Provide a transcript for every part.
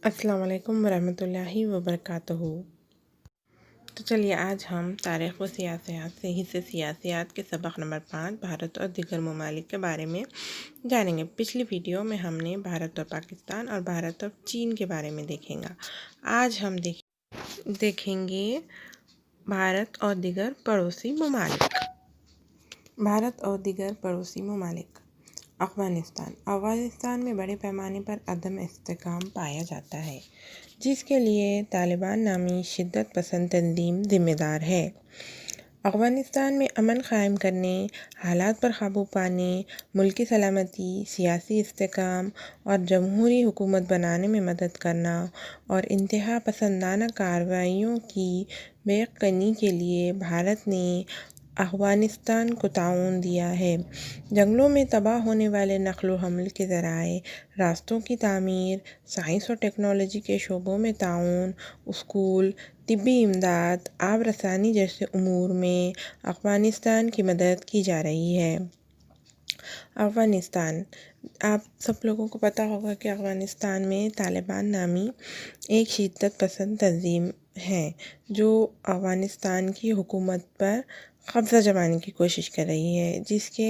السلام علیکم ورحمۃ اللہ وبرکاتہ۔ تو چلیے آج ہم تاریخ و سیاسیات سے حصے سیاسیات کے سبق نمبر 5 بھارت اور دیگر ممالک کے بارے میں جانیں گے۔ پچھلی ویڈیو میں ہم نے بھارت اور پاکستان اور بھارت اور چین کے بارے میں دیکھیں گا۔ آج ہم دیکھیں گے بھارت اور دیگر پڑوسی ممالک۔ بھارت اور دیگر پڑوسی ممالک۔ افغانستان میں بڑے پیمانے پر عدم استحکام پایا جاتا ہے، جس کے لیے طالبان نامی شدت پسند تنظیم ذمہ دار ہے۔ افغانستان میں امن قائم کرنے، حالات پر قابو پانے، ملک کی سلامتی، سیاسی استحکام اور جمہوری حکومت بنانے میں مدد کرنا اور انتہا پسندانہ کارروائیوں کی بیق کنی کے لیے بھارت نے افغانستان کو تعاون دیا ہے۔ جنگلوں میں تباہ ہونے والے نقل و حمل کے ذرائع، راستوں کی تعمیر، سائنس اور ٹیکنالوجی کے شعبوں میں تعاون، اسکول، طبی امداد، آب رسانی جیسے امور میں افغانستان کی مدد کی جا رہی ہے۔ افغانستان۔ آپ سب لوگوں کو پتہ ہوگا کہ افغانستان میں طالبان نامی ایک شدت پسند تنظیم ہے جو افغانستان کی حکومت پر قبضہ جمانے کی کوشش کر رہی ہے، جس کے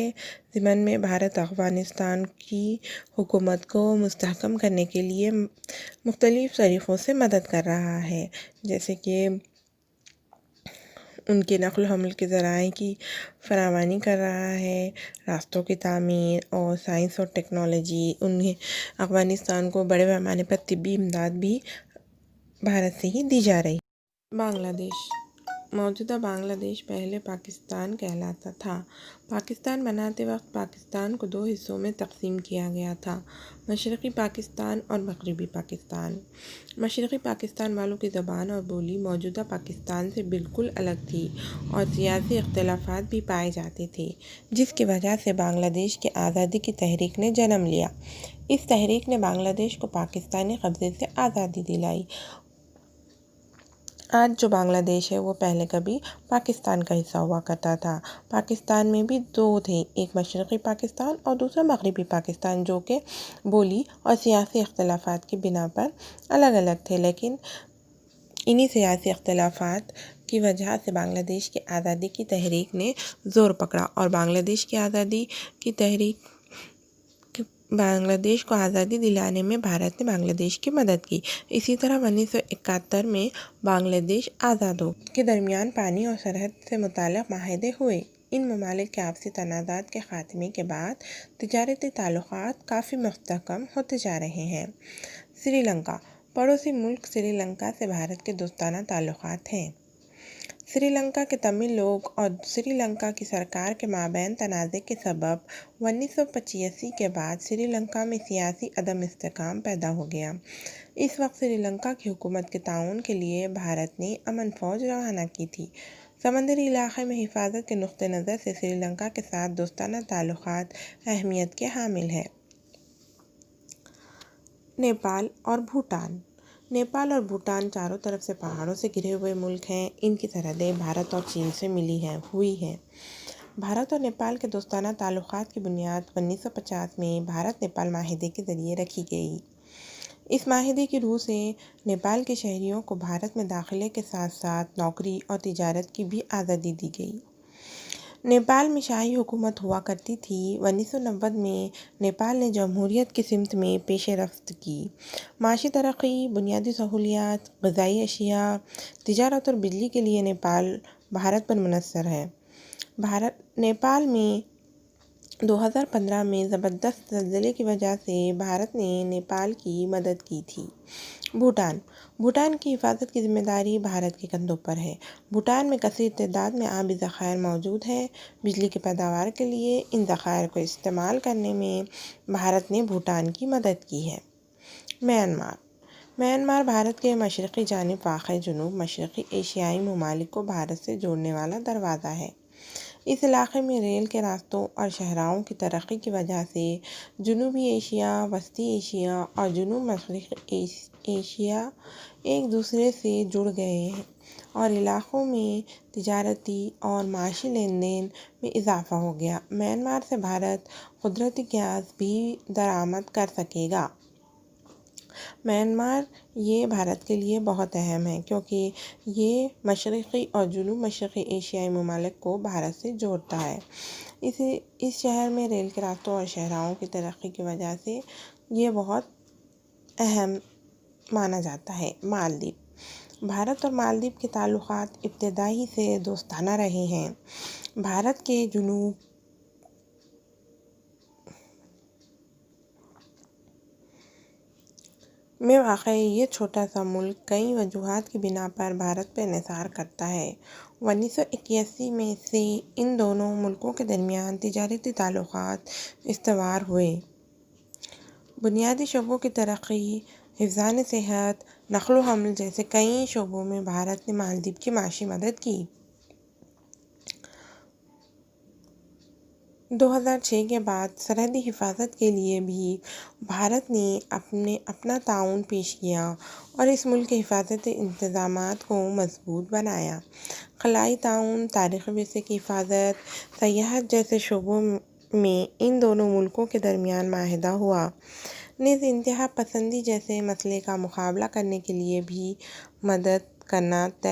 ضمن میں بھارت افغانستان کی حکومت کو مستحکم کرنے کے لیے مختلف طریقوں سے مدد کر رہا ہے، جیسے کہ ان کے نقل و حمل کے ذرائع کی فراوانی کر رہا ہے، راستوں کی تعمیر اور سائنس اور ٹیکنالوجی۔ افغانستان کو بڑے پیمانے پر طبی امداد بھی بھارت سے ہی دی جا رہی ہے۔ بنگلہ دیش۔ موجودہ بنگلہ دیش پہلے پاکستان کہلاتا تھا۔ پاکستان بناتے وقت پاکستان کو 2 حصوں میں تقسیم کیا گیا تھا: مشرقی پاکستان اور مغربی پاکستان۔ مشرقی پاکستان والوں کی زبان اور بولی موجودہ پاکستان سے بالکل الگ تھی اور سیاسی اختلافات بھی پائے جاتے تھے، جس کی وجہ سے بنگلہ دیش کی آزادی کی تحریک نے جنم لیا۔ اس تحریک نے بنگلہ دیش کو پاکستانی قبضے سے آزادی دلائی۔ آج جو بنگلہ دیش ہے وہ پہلے کبھی پاکستان کا حصہ ہوا کرتا تھا۔ پاکستان میں بھی 2 تھے، ایک مشرقی پاکستان اور دوسرا مغربی پاکستان، جو کہ بولی اور سیاسی اختلافات کی بنا پر الگ الگ تھے، لیکن انہی سیاسی اختلافات کی وجہ سے بنگلہ دیش کی آزادی کی تحریک نے زور پکڑا اور بنگلہ دیش کو آزادی دلانے میں بھارت نے بنگلہ دیش کی مدد کی۔ اسی طرح 1971 میں بنگلہ دیش آزاد ہو گیا۔ کے درمیان پانی اور سرحد سے متعلق معاہدے ہوئے۔ ان ممالک کے آپسی تنازعات کے خاتمے کے بعد تجارتی تعلقات کافی مستحکم ہوتے جا رہے ہیں۔ سری لنکا۔ پڑوسی ملک سری لنکا سے بھارت کے دوستانہ تعلقات ہیں۔ سری لنکا کے تمل لوگ اور سری لنکا کی سرکار کے مابین تنازع کے سبب 1985 کے بعد سری لنکا میں سیاسی عدم استحکام پیدا ہو گیا۔ اس وقت سری لنکا کی حکومت کے تعاون کے لیے بھارت نے امن فوج روانہ کی تھی۔ سمندری علاقے میں حفاظت کے نقطہ نظر سے سری لنکا کے ساتھ دوستانہ تعلقات اہمیت کے حامل ہیں۔ نیپال اور بھوٹان۔ نیپال اور بھوٹان چاروں طرف سے پہاڑوں سے گھرے ہوئے ملک ہیں۔ ان کی سرحدیں بھارت اور چین سے ملی ہوئی ہیں۔ بھارت اور نیپال کے دوستانہ تعلقات کی بنیاد 1950 میں بھارت نیپال معاہدے کے ذریعے رکھی گئی۔ اس معاہدے کی روح سے نیپال کے شہریوں کو بھارت میں داخلے کے ساتھ ساتھ نوکری اور تجارت کی بھی آزادی دی گئی۔ نیپال میں شاہی حکومت ہوا کرتی تھی۔ 1990 میں نیپال نے جمہوریت کی سمت میں پیش رفت کی۔ معاشی ترقی، بنیادی سہولیات، غذائی اشیاء، تجارت اور بجلی کے لیے نیپال بھارت پر منحصر ہے۔ نیپال میں 2015 میں زبردست زلزلے کی وجہ سے بھارت نے نیپال کی مدد کی تھی۔ بھوٹان۔ بھوٹان کی حفاظت کی ذمہ داری بھارت کے کندھوں پر ہے۔ بھوٹان میں کثیر تعداد میں آبی ذخائر موجود ہیں۔ بجلی کی پیداوار کے لیے ان ذخائر کو استعمال کرنے میں بھارت نے بھوٹان کی مدد کی ہے۔ میانمار۔ میانمار بھارت کے مشرقی جانب واقع جنوب مشرقی ایشیائی ممالک کو بھارت سے جوڑنے والا دروازہ ہے۔ اس علاقے میں ریل کے راستوں اور شاہراہوں کی ترقی کی وجہ سے جنوبی ایشیا، وسطی ایشیا اور جنوب مشرقی ایشیا ایک دوسرے سے جڑ گئے ہیں اور علاقوں میں تجارتی اور معاشی لین دین میں اضافہ ہو گیا۔ میانمار سے بھارت قدرتی گیس بھی درآمد کر سکے گا۔ میانمار یہ بھارت کے لیے بہت اہم ہے کیونکہ یہ مشرقی اور جنوب مشرقی ایشیائی ممالک کو بھارت سے جوڑتا ہے۔ اس شہر میں ریل کے راستوں اور شاہراہوں کی ترقی کی وجہ سے یہ بہت اہم مانا جاتا ہے۔ مالدیپ۔ بھارت اور مالدیپ کے تعلقات ابتدائی سے دوستانہ رہے ہیں۔ بھارت کے جنوب میں واقع یہ چھوٹا سا ملک کئی وجوہات کی بنا پر بھارت پر انحصار کرتا ہے۔ 1981 میں سے ان دونوں ملکوں کے درمیان تجارتی تعلقات استوار ہوئے۔ بنیادی شعبوں کی ترقی، حفظانِ صحت، نقل و حمل جیسے کئی شعبوں میں بھارت نے مالدیپ کی معاشی مدد کی۔ 2006 کے بعد سرحدی حفاظت کے لیے بھی بھارت نے اپنا تعاون پیش کیا اور اس ملک کے حفاظتی انتظامات کو مضبوط بنایا۔ خلائی تعاون، تاریخی ورثے کی حفاظت، سیاحت جیسے شعبوں میں ان دونوں ملکوں کے درمیان معاہدہ ہوا۔ نیز انتہا پسندی جیسے مسئلے کا مقابلہ کرنے کے لیے بھی مدد کرنا طے